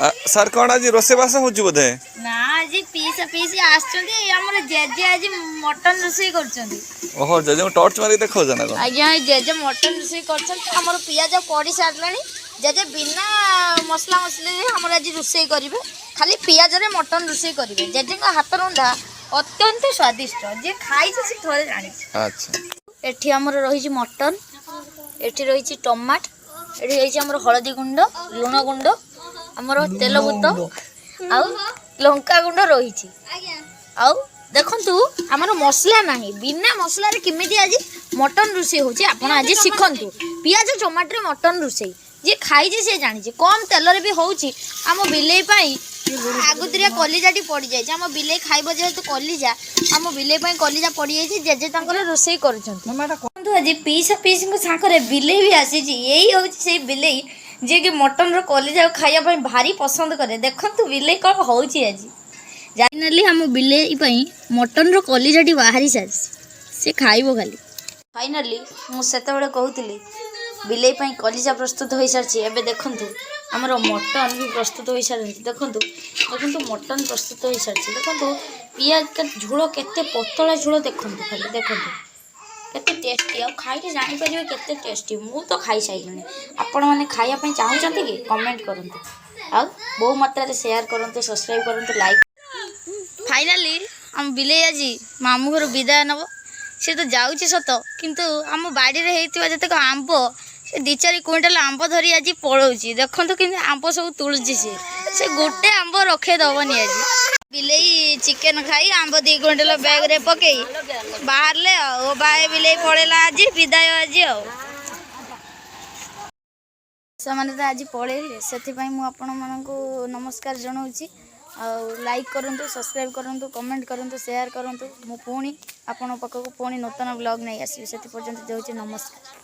Sir कौन आज रोसेबास हो बोधे ना आज पीसा पीसी आछंती हमर जेजे आज मटन रोसई करछंती। ओहो जेजे टॉर्च मारी देखो जना को आज्ञा जेजे मटन रोसई करछंती हमर पियाज पड़ी सारलानी जेजे बिना मसला मसली रे हमर आज रोसई करिवे खाली पियाज रे मटन रोसई करिवे जेजे का हाथ रंधा अत्यंत स्वादिष्ट जे खाई से थोड़े जानी। अच्छा एठी हमर रही छी मटन एठी रही छी टमाट एठी रही छी हमर हळदी गुंड लुण गुंड हमर तेल बुत आउ लंका गुंड रही छी आउ देखंतु हमर मसला नाही बिना मसला रे किमिति आज मटन रुसई होची आपण आज सिखंतु पियाज टमाटर मटन रुसई जे खाई जे से जानि जे कम तेल रे भी होची हम बिलेई पाई आगुतरिया कलिजाटी पड़ी जाए हम बिलेई खाइब जेहेतु कलिजा हम बिलेई पाई कलिजा पड़ी जाए जेजे तांकर रोसई करछंत आज पीस पीस साखरे बिलेई भी आसी यही हूँ से बिलेई जे कि मटन रो कलिजा खाइबा भारी पसंद करे देखंतु बिलेई कौन होची आज फाइनली हम बिलेई पाई मटन रो कलिजाटी बाहरी सारी से खाइबो खाली फाइनली मु सेते बेले कहूतली बिलेई पाई कलिजा प्रस्तुत हो सारी एबे देखंतु हमर मटन भी प्रस्तुत हो सारी देखंतु देखंतु मटन प्रस्तुत हो सारी देखंतु पियाज का झोल केते पतला झोल देखंतु खाली देखंतु केते टेस्टी आ खाइके जानि परिबे केते टेस्टी मु तो खाई साइलनी आपण माने खाइया पई चाहउचंती कि कमेंट करंतु आ बहु मात्रा रे शेयर करंतु सब्सक्राइब करंतु लाइक फाइनली हम बिले आजी मामू घर विदाय नब से तो जाउची सत किंतु हम बाड़ी रे हेतिबा जते को आंब से 2-4 क्विंटल आंब धरी आज पळौची देखंतु कि आंब सब तुळची से गोटे आंब रखे दबनी आज बिलेई चिकन खाई आंब 2 क्विंटल बैग रे पकई बाहर ले ओ बाय बिलेई पळेला आज विदाय आज से आज पळेले सेथि पई मु आपण माननको नमस्कार जणाउची लाइक करंतु सब्सक्राइब करंतु कमेंट करंतु शेयर करंतु मु पुणी आपण पकको पुणी नूतन ब्लॉग नहीं आसी से पर्यंत देउची नमस्कार।